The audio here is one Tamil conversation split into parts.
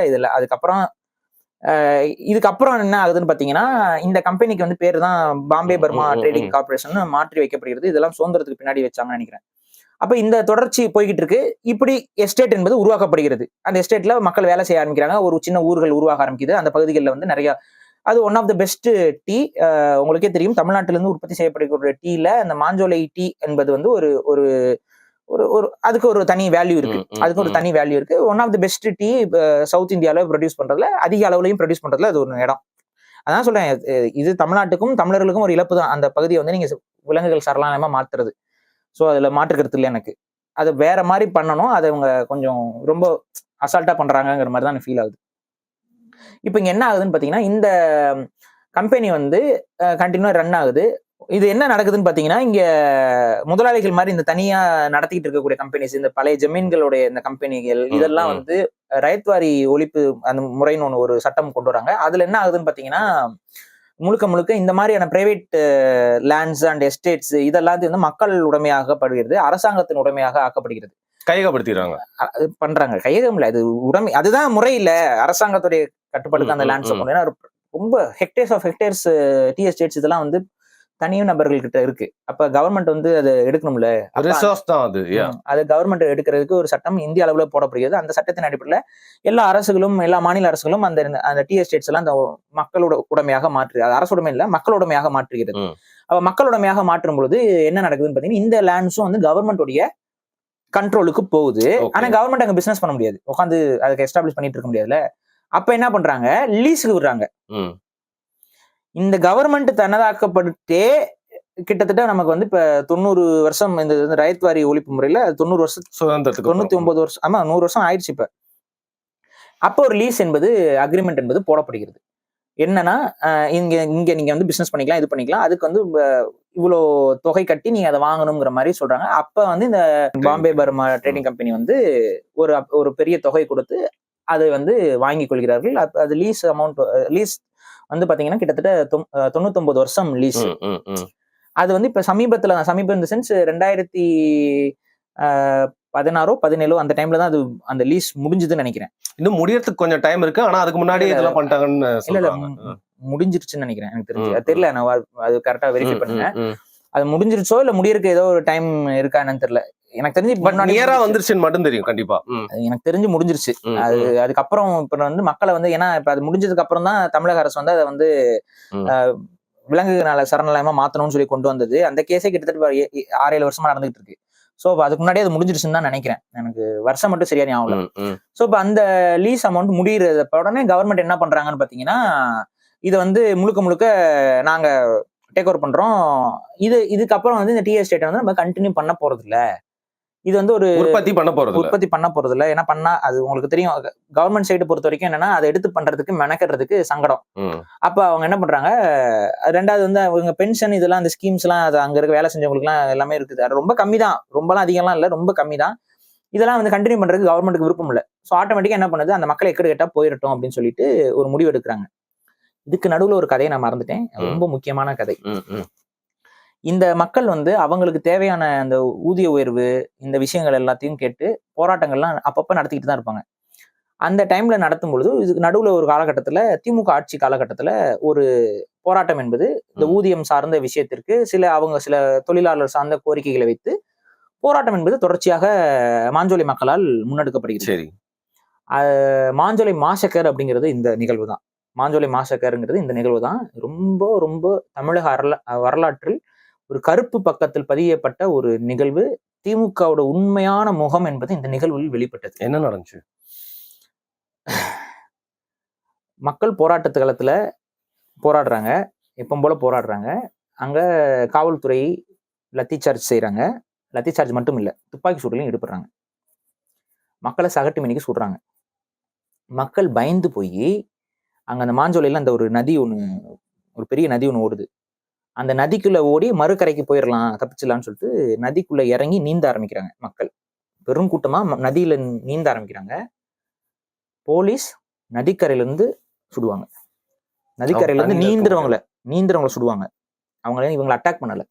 இதுல அதுக்கப்புறம் இதுக்கப்புறம் என்ன ஆகுதுன்னு பாத்தீங்கன்னா, இந்த கம்பெனிக்கு வந்து பேரு தான் பாம்பே பர்மா ட்ரேடிங் கார்ப்பரேஷன் மாற்றி வைக்கப்படுகிறது. இதெல்லாம் சுதந்திரத்துக்கு பின்னாடி வச்சாங்கன்னு நினைக்கிறேன். அப்ப இந்த தொடர்ச்சி போய்கிட்டு இருக்கு. இப்படி எஸ்டேட் என்பது உருவாக்கப்படுகிறது. அந்த எஸ்டேட்ல மக்கள் வேலை செய்ய ஆரம்பிக்கிறாங்க. ஒரு சின்ன ஊர்கள் உருவாக ஆரம்பிக்குது. அந்த பகுதிகள்ல வந்து நிறைய அது one of the best tea. உங்களுக்கே தெரியும் தமிழ்நாட்டிலிருந்து உற்பத்தி செய்யப்படக்கூடிய டீல அந்த மாஞ்சோலை டீ என்பது வந்து ஒரு ஒரு ஒரு ஒரு அதுக்கு ஒரு தனி வேல்யூ இருக்கு. அதுக்கு ஒரு தனி வேல்யூ இருக்கு. One of the best tea south இந்தியால ப்ரொடியூஸ் பண்றதுல அதிக அளவுலயும் ப்ரொடியூஸ் பண்றதுல அது ஒரு இடம். அதான் சொல்றேன். இது தமிழ்நாட்டுக்கும் தமிழர்களுக்கும் ஒரு இழப்பு தான். அந்த பகுதியை வந்து நீங்க விலங்குகள் சரணாலயமா மாத்துறது. சோ அதுல மாற்று கருத்து இல்லை எனக்கு. அது வேற மாதிரி பண்ணணும். அதை அவங்க கொஞ்சம் ரொம்ப அசால்ட்டா பண்றாங்கிற மாதிரி தான் ஃபீல் ஆகுது. இப்ப இங்க என்ன ஆகுதுன்னு பாத்தீங்கன்னா, இந்த கம்பெனி வந்து கண்டினியூவா ரன் ஆகுது. இது என்ன நடக்குதுன்னு பாத்தீங்கன்னா, இங்க முதலாளிகள் மாதிரி இந்த தனியா நடத்திட்டு இருக்கக்கூடிய கம்பெனிஸ், இந்த பழைய ஜமீன்களுடைய இந்த கம்பெனிகள் இதெல்லாம் வந்து ரயத்வாரி ஒழிப்பு அந்த முறைன்னு ஒரு சட்டம் கொண்டு வராங்க. அதுல என்ன ஆகுதுன்னு பாத்தீங்கன்னா, முழுக்க முழுக்க இந்த மாதிரியான பிரைவேட் லேண்ட்ஸ் அண்ட் எஸ்டேட்ஸ் இதெல்லாம் வந்து மக்கள் உடைமையாகப்படுகிறது, அரசாங்கத்தின் உடைமையாக ஆக்கப்படுகிறது. கையகப்படுத்திடுறாங்க, பண்றாங்க. கையகம் இல்ல, அது உடைமை. அதுதான் முறை இல்ல. அரசாங்கத்துடைய கட்டுப்பாட்டுக்கு அந்த லேண்ட்ஸ் கொண்டு ரொம்ப hectares of hectares tea estates இதெல்லாம் வந்து தனியும் நபர்கள் கிட்ட இருக்கு. அப்ப கவர்மெண்ட் வந்து அதை எடுக்கணும்ல. அது கவர்மெண்ட் எடுக்கிறதுக்கு ஒரு சட்டம் இந்திய அளவுல போடப்படுகிறது. அந்த சட்டத்தின் அடிப்படையில எல்லா அரசுகளும் எல்லா மாநில அரசுகளும் அந்த டீ எஸ்டேட்ஸ் எல்லாம் அந்த மக்களோட உடைமையாக மாற்று, அது அரசு உடைமை இல்ல மக்களுடைமையாக மாற்றுகிறது. அப்ப மக்களுடைமையாக மாற்றும் பொழுது என்ன நடக்குதுன்னு பாத்தீங்கன்னா, இந்த லேண்ட்ஸும் வந்து கவர்மெண்டோடைய கண்ட்ரோலுக்கு போகுது. ஆனா கவர்மெண்ட் அங்க பிசினஸ் பண்ண முடியாது. உட்காந்து அதுக்கு எஸ்டாப்ளிஷ் பண்ணிட்டு இருக்க முடியாதுல்ல. அப்ப என்ன பண்றாங்க, லீஸுக்கு விடுறாங்க. இந்த கவர்மெண்ட் தனதாக்கப்பட்டே கிட்டத்தட்ட நமக்கு வந்து இப்ப 90 வருஷம் இந்த ரயத்வாரி ஒழிப்பு முறையில 90 வருஷம் சுதந்திரத்துக்கு 99 வருஷம், ஆமா 100 வருஷம் ஆயிடுச்சு இப்ப. அப்போ ஒரு லீஸ் என்பது அக்ரிமெண்ட் என்பது போடப்படுகிறது. என்னன்னா, இங்க நீங்க வந்து பிசினஸ் பண்ணிக்கலாம், இது பண்ணிக்கலாம், அதுக்கு வந்து இவ்வளவு தொகை கட்டி நீங்க அதை வாங்கணுங்கிற மாதிரி சொல்றாங்க. அப்ப வந்து இந்த பாம்பே பர்மா ட்ரேடிங் கம்பெனி வந்து ஒரு பெரிய தொகை கொடுத்து அதை வந்து வாங்கிக் கொள்கிறார்கள். அது லீஸ் அமௌண்ட், லீஸ் வந்து பாத்தீங்கன்னா கிட்டத்தட்ட 99 வருஷம் லீஸ். அது வந்து இப்ப சமீபம் இந்த சென்ஸ் 2016 17 அந்த டைம்ல தான் அது அந்த லீஸ் முடிஞ்சதுன்னு நினைக்கிறேன். இன்னும் முடியறதுக்கு கொஞ்சம் டைம் இருக்கு. ஆனா அதுக்கு முன்னாடி இதெல்லாம் பண்ணிட்டாங்கன்னு சொல்றாங்க. முடிஞ்சிருச்சுன்னு நினைக்கிறேன். எனக்கு தெரிஞ்சு அது தெரியல, நான் அது கரெக்டா வெரிஃபை பண்ணுங்க. அது முடிஞ்சிருச்சோ இல்ல முடியறதுக்கு ஏதோ ஒரு டைம் இருக்கா என்னன்னு தெரியல. எனக்கு தெரிஞ்சு நேரா வந்துருச்சுன்னு மட்டும் தெரியும். கண்டிப்பா எனக்கு தெரிஞ்சு முடிஞ்சிருச்சு. அதுக்கப்புறம் இப்ப வந்து மக்களை வந்து, ஏன்னா இப்ப அது முடிஞ்சதுக்கு அப்புறம் தான் தமிழக அரசு வந்து அதை வந்து விலங்குகள் சரணாலயமா மாத்தணும்னு சொல்லி கொண்டு வந்தது. அந்த கேஸே கிட்டத்தட்ட 6-7 வருஷமா நடந்துகிட்டு இருக்கு. சோ அதுக்கு முன்னாடியே அது முடிஞ்சிருச்சுன்னு தான் நினைக்கிறேன். எனக்கு வருஷம் மட்டும் சரியா ஞாபகம். சோ இப்ப அந்த லீஸ் அமௌண்ட் முடியறது உடனே கவர்மெண்ட் என்ன பண்றாங்கன்னு பாத்தீங்கன்னா, இதை வந்து முழுக்க நாங்க டேக் ஓவர் பண்றோம். இதுக்கப்புறம் வந்து இந்த டீ எஸ்டேட் வந்து நம்ம கண்டினியூ பண்ண போறது இல்ல. இது வந்து ஒரு உற்பத்தி பண்ண போறது இல்ல. ஏன்னா பண்ணா அது உங்களுக்கு தெரியும், கவர்மெண்ட் சைடு பொறுத்த வரைக்கும் என்னன்னா, அதை எடுத்து பண்றதுக்கு மெனக்கறதுக்கு சங்கடம். அப்ப அவங்க என்ன பண்றாங்க, ரெண்டாவது வந்து அவங்க பென்ஷன் இதெல்லாம் அந்த ஸ்கீம்ஸ் எல்லாம் அது அங்க இருக்க வேலை செஞ்சவங்களுக்கு எல்லாம் எல்லாமே இருக்குது. அது ரொம்ப கம்மி தான், ரொம்பலாம் அதிகம்லாம் இல்ல, ரொம்ப கம்மி தான். இதெல்லாம் வந்து கண்டினியூ பண்றதுக்கு கவர்மெண்ட்டுக்கு விருப்பம் இல்ல. சோ ஆட்டோமேட்டிக்கா என்ன பண்ணுது, அந்த மக்களை எக்கடு கேட்டா போயிடட்டும் அப்படின்னு சொல்லிட்டு ஒரு முடிவு எடுக்கிறாங்க. இதுக்கு நடுவுல ஒரு கதையை நான் மறந்துட்டேன், ரொம்ப முக்கியமான கதை. இந்த மக்கள் வந்து அவங்களுக்கு தேவையான அந்த ஊதிய உயர்வு இந்த விஷயங்கள் எல்லாத்தையும் கேட்டு போராட்டங்கள்லாம் அப்பப்ப நடத்திக்கிட்டு தான் இருப்பாங்க. அந்த டைம்ல நடத்தும் பொழுது இதுக்கு நடுவுல ஒரு காலகட்டத்துல திமுக ஆட்சி காலகட்டத்துல ஒரு போராட்டம் என்பது இந்த ஊதியம் சார்ந்த விஷயத்திற்கு சில தொழிலாளர் சார்ந்த கோரிக்கைகளை வைத்து போராட்டம் என்பது தொடர்ச்சியாக மாஞ்சோலை மக்களால் முன்னெடுக்கப்படுகிறது. மாஞ்சோலை மாசக்கர் அப்படிங்கிறது இந்த நிகழ்வு தான். மாஞ்சோலை மாசக்கருங்கிறது இந்த நிகழ்வு தான். ரொம்ப ரொம்ப தமிழக வரலாற்றில் ஒரு கருப்பு பக்கத்தில் பதியப்பட்ட ஒரு நிகழ்வு. திமுகவோட உண்மையான முகம் என்பது இந்த நிகழ்வில் வெளிப்பட்டது. என்ன நடந்துச்சு? மக்கள் போராட்டத்து காலத்துல போராடுறாங்க, எப்பவும் போல போராடுறாங்க. அங்க காவல்துறை லத்தி சார்ஜ் செய்யறாங்க. லத்தி சார்ஜ் மட்டும் இல்ல, துப்பாக்கி சூடுலையும் ஈடுபடுறாங்க. மக்களை சகட்டு மணிக்கு சுடுறாங்க. மக்கள் பயந்து போய் அங்க அந்த மாஞ்சோலையில அந்த ஒரு நதி ஒண்ணு, ஒரு பெரிய நதி ஒண்ணு ஓடுது. அந்த நதிக்குள்ள ஓடி மறுக்கரைக்கு போயிடலாம், தப்பிச்சிடலாம்னு சொல்லிட்டு நதிக்குள்ள இறங்கி நீந்த ஆரம்பிக்கிறாங்க மக்கள். பெரும் கூட்டமா நதியில நீந்த ஆரம்பிக்கிறாங்க. போலீஸ் நதிக்கரையில இருந்து சுடுவாங்க. நதிக்கரையில இருந்து நீந்துறவங்களை சுடுவாங்க. இவங்களை அட்டாக் பண்ணல.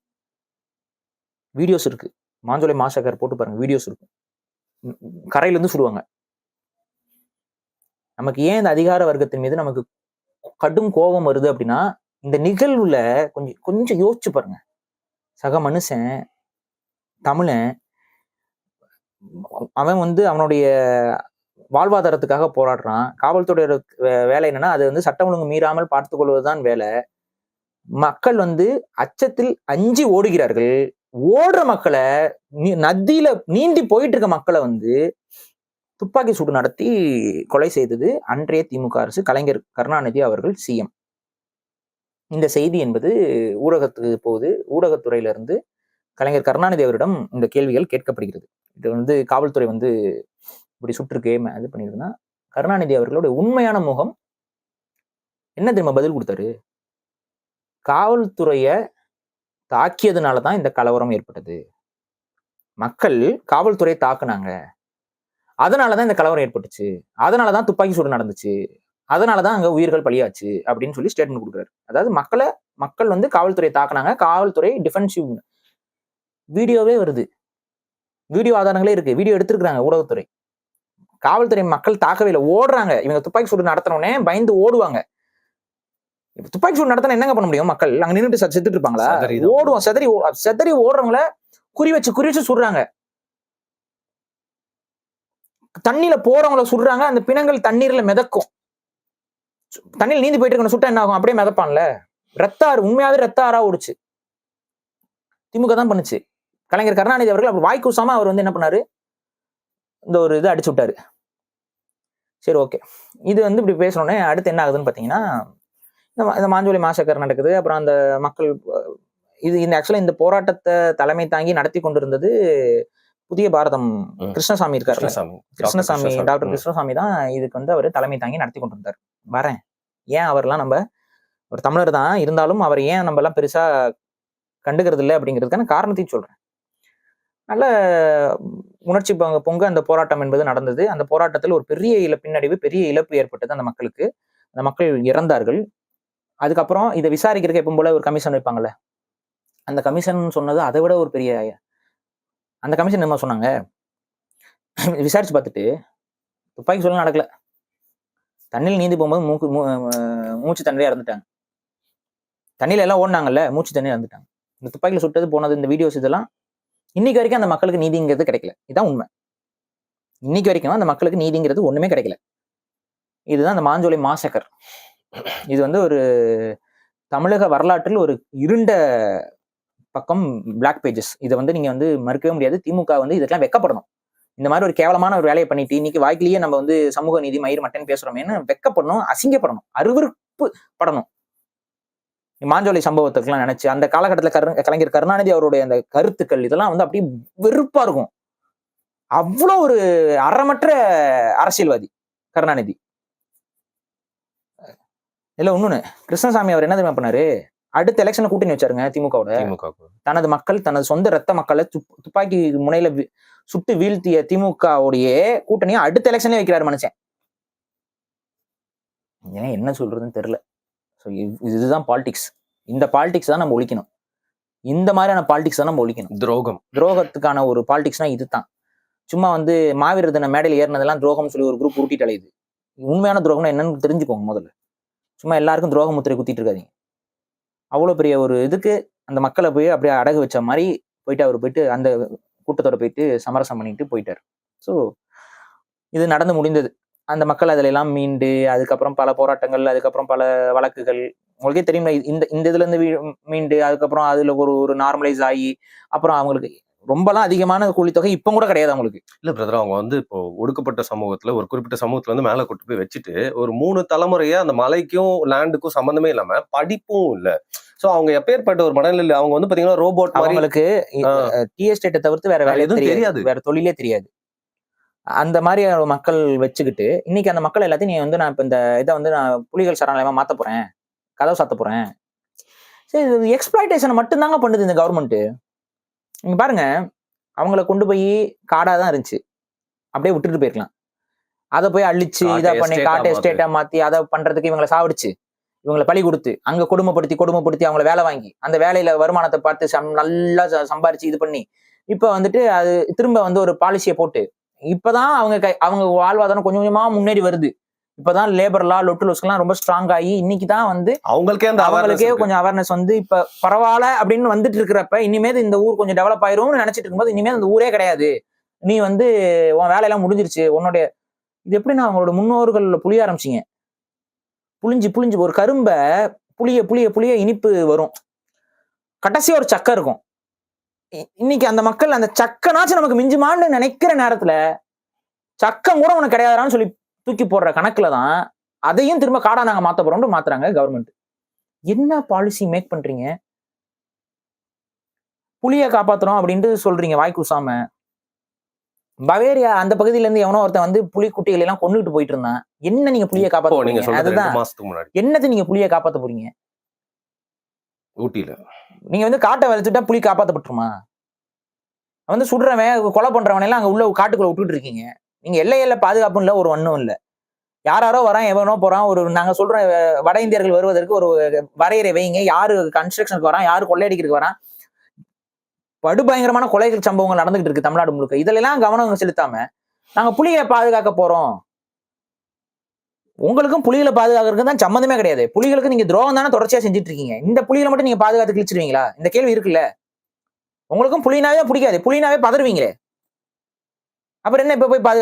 வீடியோஸ் இருக்கு, மாஞ்சோலை மாசக்கர் போட்டு பாருங்க, வீடியோஸ் இருக்கு. கரையில இருந்து சுடுவாங்க. நமக்கு ஏன் இந்த அதிகார வர்க்கத்தின் மீது நமக்கு கடும் கோபம் வருது அப்படின்னா, இந்த நிகழ்வுல கொஞ்சம் கொஞ்சம் யோசிச்சு பாருங்க. சக மனுஷன், தமிழன், அவன் வந்து அவனுடைய வாழ்வாதாரத்துக்காக போராடுறான். காவல்துறையோட வேலை என்னன்னா, அது வந்து சட்டம் ஒழுங்கு மீறாமல் பார்த்துக் கொள்வதுதான் வேலை. மக்கள் வந்து அச்சத்தில் அஞ்சி ஓடுகிறார்கள். ஓடுற மக்களை நதியில நீந்தி போயிட்டு இருக்க மக்களை வந்து துப்பாக்கி சூடு நடத்தி கொலை செய்தது அன்றைய திமுக அரசு. கலைஞர் கருணாநிதி அவர்கள் சிஎம். இந்த செய்தி என்பது ஊடகத்துக்கு போகுது. ஊடகத்துறையில இருந்து கலைஞர் கருணாநிதி அவரிடம் இந்த கேள்விகள் கேட்கப்படுகிறது. இது வந்து காவல்துறை வந்து இப்படி சுற்றுக்கே இது பண்ணிருக்குன்னா, கருணாநிதி அவர்களுடைய உண்மையான முகம் என்ன தெரியுமா பதில் கொடுத்தாரு? காவல்துறைய தாக்கியதுனாலதான் இந்த கலவரம் ஏற்பட்டது. மக்கள் காவல்துறையை தாக்குனாங்க, அதனாலதான் இந்த கலவரம் ஏற்பட்டுச்சு, அதனாலதான் துப்பாக்கி சூடு நடந்துச்சு, அதனாலதான் அங்க உயிர்கள் பலியாச்சு அப்படின்னு சொல்லி ஸ்டேட்மெண்ட் கொடுக்குறாரு. அதாவது மக்கள் வந்து காவல்துறையை தாக்குனாங்க, காவல்துறை டிஃபென்சிவ். வீடியோவே வருது, வீடியோ ஆதாரங்களே இருக்கு, வீடியோ எடுத்திருக்காங்க ஊடகத்துறை. காவல்துறை மக்கள் தாக்கவே இல்லை, ஓடுறாங்க. இவங்க துப்பாக்கி சூடு நடத்தினோடனே பயந்து ஓடுவாங்க. துப்பாக்கி சூடு நடத்தினா என்னங்க பண்ண முடியும்? மக்கள் அங்க நின்றுட்டு செத்துட்டு இருப்பாங்களா? ஓடுவோம். செதறி ஓடுறவங்கள குறி வச்சு சுடுறாங்க. தண்ணியில போறவங்கள சுடுறாங்க. அந்த பிணங்கள் தண்ணீர்ல மிதக்கும். தண்ணியில் நீந்தி போயிட்டு இருக்க சுட்டா என்ன ஆகும்? அப்படியே மிதப்பான்ல. ரத்தாறு, உண்மையாவே ரத்தாரா ஓடுச்சு. திமுக தான் பண்ணுச்சு. கலைஞர் கருணாநிதி அவர்கள் அப்படி வாய் கூசாம அவர் வந்து என்ன பண்ணாரு, இந்த ஒரு இது அடிச்சு விட்டாரு. சரி, ஓகே. இது வந்து இப்படி பேசணுன்னே அடுத்து என்ன ஆகுதுன்னு பாத்தீங்கன்னா, இந்த மாஞ்சோலை மாசக்கர் நடக்குது. அப்புறம் அந்த மக்கள் இந்த ஆக்சுவலா இந்த போராட்டத்தை தலைமை தாங்கி நடத்தி கொண்டிருந்தது புதிய பாரதம் கிருஷ்ணசாமி இருக்காரு. கிருஷ்ணசாமி, டாக்டர் கிருஷ்ணசாமி தான் இதுக்கு வந்து அவர் தலைமை தாங்கி நடத்தி கொண்டிருந்தார். வரேன், ஏன் அவர்லாம் நம்ம ஒரு தமிழர் தான் இருந்தாலும் அவர் ஏன் நம்ம எல்லாம் பெருசா கண்டுக்கிறது இல்லை அப்படிங்கிறதுக்கான காரணத்தையும் சொல்றேன். நல்ல உணர்ச்சி பொங்க அந்த போராட்டம் என்பது நடந்தது. அந்த போராட்டத்தில் ஒரு பெரிய பின்னடைவு, பெரிய இழப்பு ஏற்பட்டது அந்த மக்களுக்கு. அந்த மக்கள் இறந்தார்கள். அதுக்கப்புறம் இதை விசாரிக்கிறதுக்கு எப்பவும் போல ஒரு கமிஷன் வைப்பாங்கல்ல, அந்த கமிஷன் சொன்னது அதை விட ஒரு பெரிய. அந்த கமிஷன் என்ன சொன்னாங்க, விசாரிச்சு பார்த்துட்டு துப்பாக்கி சூடு நடக்கல, தண்ணியில் நீந்தி போகும்போது மூச்சு தண்ணிலே இறந்துட்டாங்க. தண்ணியில எல்லாம் ஓடினாங்கல்ல, மூச்சு தண்ணி இறந்துட்டாங்க. இந்த துப்பாக்கியில் சுட்டது போனது, இந்த வீடியோஸ் இதெல்லாம் இன்னைக்கு வரைக்கும் அந்த மக்களுக்கு நீதிங்கிறது கிடைக்கல. இதுதான் உண்மை. இன்னைக்கு வரைக்கும் அந்த மக்களுக்கு நீதிங்கிறது ஒண்ணுமே கிடைக்கல. இதுதான் அந்த மாஞ்சோலை மாசக்கர். இது வந்து ஒரு தமிழக வரலாற்றில் ஒரு இருண்ட பக்கம், பிளாக் பேஜஸ். இதை வந்து நீங்க வந்து மறுக்கவே முடியாது. திமுக வந்து இதுக்கெல்லாம் வெக்கப்படணும். இந்த மாதிரி ஒரு கேவலமான ஒரு வேலையை பண்ணிட்டு இன்னைக்கு வாய்க்கிலேயே நம்ம வந்து சமூக நீதி மயிர் மட்டன் பேசுறோமேன்னு வெக்கப்படணும், அசிங்கப்படணும், அருவருப்பு படணும். மாஞ்சோலை சம்பவத்துக்கெல்லாம் நினைச்சு அந்த காலகட்டத்தில் கலைஞர் கருணாநிதி அவருடைய அந்த கருத்துக்கள் இதெல்லாம் வந்து அப்படியே வெறுப்பா இருக்கும். அவ்வளோ ஒரு அறமற்ற அரசியல்வாதி கருணாநிதி. இல்ல ஒண்ணுன்னு கிருஷ்ணசாமி அவர் என்ன தெரியுமா பண்ணாரு, அடுத்த எலெக்ஷன்ல கூட்டணி வச்சாருங்க திமுகவோட. தனது மக்கள், தனது சொந்த ரத்த மக்களை துப்பாக்கி முனையில சுட்டு வீழ்த்திய திமுகவுடைய கூட்டணியை அடுத்த எலெக்ஷன்ல வைக்கிறாரு மனுஷன். ஏன் என்ன சொல்றதுன்னு தெரியல. இதுதான் பாலிடிக்ஸ். இந்த பாலிடிக்ஸ் தான் நம்ம ஒழிக்கணும். இந்த மாதிரியான பாலிடிக்ஸ் தான் நம்ம ஒழிக்கணும். துரோகத்துக்கான ஒரு பாலிடிக்ஸ்னா இதுதான். சும்மா வந்து மாவீரர் தின மேடையில் ஏறினதெல்லாம் துரோகம்னு சொல்லி ஒரு குரூப் உருட்டிட்டு அலையுது. உண்மையான துரோகம்னா என்னன்னு தெரிஞ்சுக்கோங்க முதல்ல. சும்மா எல்லாருக்கும் துரோக முத்திரை குத்திட்டு இருக்காதீங்க. அவ்வளோ பெரிய ஒரு இதுக்கு அந்த மக்களை போய் அப்படியே அடகு வச்ச மாதிரி அவர் போயிட்டு அந்த கூட்டத்தோட போயிட்டு சமரசம் பண்ணிட்டு போயிட்டார். ஸோ இது நடந்து முடிந்தது. அந்த மக்கள் அதில் எல்லாம் மீண்டு அதுக்கப்புறம் பல போராட்டங்கள், அதுக்கப்புறம் பல வழக்குகள், உங்களுக்கே தெரியுமா, இந்த இதுல இருந்து மீண்டு அதுக்கப்புறம் அதுல ஒரு நார்மலைஸ் ஆகி அப்புறம் அவங்களுக்கு ரொம்பலாம் அதிகமான கூலித்தொகை இப்ப கூட கிடையாது அவங்களுக்கு. இல்ல பிரதர், அவங்க வந்து இப்போ ஒடுக்கப்பட்ட சமூகத்துல ஒரு குறிப்பிட்ட சமூகத்துல வந்து மேல கொண்டு போய் வச்சுட்டு ஒரு 3 தலைமுறையா அந்த மலைக்கும் லேண்டுக்கும் சம்பந்தமே இல்லாம படிப்பும் இல்ல. சோ அவங்க எப்பேற்பட்ட ஒரு மனநிலை, அவங்க வந்து பாத்தீங்கன்னா ரோபோட் மாதிரி. அவங்களுக்கு டீ எஸ்டேட்டை தவிர்த்து வேற வேலை எதுவும் தெரியாது, வேற தொழிலே தெரியாது. அந்த மாதிரி மக்கள் வச்சுக்கிட்டு இன்னைக்கு அந்த மக்கள் எல்லாத்தையும் நீ வந்து நான் இப்ப இந்த இதை வந்து நான் புலிகள் சரணாலயமா மாத்த போறேன், கதவு சாத்த போறேன், சரி எக்ஸ்பிளாய்டேஷனை மட்டும்தாங்க பண்ணுது இந்த கவர்மெண்ட். நீங்க பாருங்க, அவங்கள கொண்டு போய் காடாதான் இருந்துச்சு, அப்படியே விட்டுட்டு போயிருக்கலாம். அதை போய் அழிச்சு இதை பண்ணி காட்டு எஸ்டேட்டா மாத்தி அதை பண்றதுக்கு இவங்களை சாவடிச்சு, இவங்களை பழி கொடுத்து, அங்க கொடுமைப்படுத்தி அவங்கள வேலை வாங்கி அந்த வேலையில வருமானத்தை பார்த்து நல்லா சம்பாரிச்சு இது பண்ணி இப்ப வந்துட்டு அது திரும்ப வந்து ஒரு பாலிசியை போட்டு இப்பதான் அவங்க வாழ்வாதாரம் கொஞ்சம் கொஞ்சமா முன்னேறி வருது. இப்பதான் லேபர் லா லொட்டு லொஸ்கெல்லாம் ரொம்ப ஸ்ட்ராங் ஆகி இன்னைக்கு தான் வந்து அவங்களுக்கே அந்த அவங்களுக்கே கொஞ்சம் அவேர்னஸ் வந்து இப்ப பரவாயில்ல அப்படின்னு வந்துட்டு இருக்கிறப்ப இனிமேல் இந்த ஊர் கொஞ்சம் டெவலப் ஆயிரும்னு நினைச்சிட்டு இருக்கும்போது இனிமேல் இந்த ஊரே கிடையாது, நீ வந்து உன் வேலையெல்லாம் முடிஞ்சிருச்சு உன்னுடைய இது எப்படின்னா அவங்களோட முன்னோர்கள் புளிய ஆரம்பிச்சிங்க. புளிஞ்சு புளிஞ்சு ஒரு கரும்பை புளிய புளிய புளிய இனிப்பு வரும், கடைசியா ஒரு சக்கை இருக்கும். இன்னைக்கு அந்த மக்கள் அந்த சக்கனாச்சும் நமக்கு மிஞ்சுமான்னு நினைக்கிற நேரத்துல சக்கம் கூட உனக்கு கிடையாதான்னு சொல்லி தூக்கி போடுற கணக்குலதான் அதையும் திரும்ப காடா நாங்க மாத்த போறோம்னு மாத்துறாங்க கவர்மெண்ட். என்ன பாலிசி மேக் பண்றீங்க? புலியை காப்பாத்துறோம் அப்படின்ட்டு சொல்றீங்க வாய்க்கூசாம. பவேரியா அந்த பகுதியில இருந்து எவனோ ஒருத்தன் வந்து புலி குட்டிகளை எல்லாம் கொண்டுட்டு போயிட்டு இருந்தான். என்ன நீங்க புலியை காப்பாத்த போறீங்க? அதுதான் என்னது நீங்க புலியை காப்பாத்த போறீங்க? ஊட்டியில நீங்க வந்து காட்டை வளைச்சுட்டா புலி காப்பாத்தப்பட்டுருமா? வந்து சுடுறவன் கொலை பண்றவன் எல்லாம் அங்க உள்ள காட்டுக்குள்ள விட்டுட்டு இருக்கீங்க. நீங்க எல்லையில பாதுகாப்பும் இல்ல, ஒரு ஒண்ணும் இல்ல. யாரோ வரான் எவனோ போறான். ஒரு நாங்க சொல்ற வட இந்தியர்கள் வருவதற்கு ஒரு வரையறை வைங்க. யாரு கன்ஸ்ட்ரக்ஷனுக்கு வரான், யாரு கொள்ளையடிக்கிறதுக்கு வரான். படுபயங்கரமான கொலைகள் சம்பவங்கள் நடந்துகிட்டு இருக்கு தமிழ்நாடு முழுக்க. இதெல்லாம் கவனம் செலுத்தாம நாங்க புலியை பாதுகாக்க போறோம். உங்களுக்கும் புலிகளை பாதுகாக்கிறதுக்கு தான் சம்மந்தமே கிடையாது. புலிகளுக்கு நீங்க துரோகம் தானே தொடர்ச்சியா செஞ்சுட்டு இருக்கீங்க. இந்த புலிகளை மட்டும் நீங்க பாதுகாத்து கிழிச்சிருவீங்களா? இந்த கேள்வி இருக்குல்ல. உங்களுக்கும் புலினாவே பிடிக்காது, புலினாவே பதறுவீங்களே, அப்புறம் என்ன இப்ப போய் பாதுகா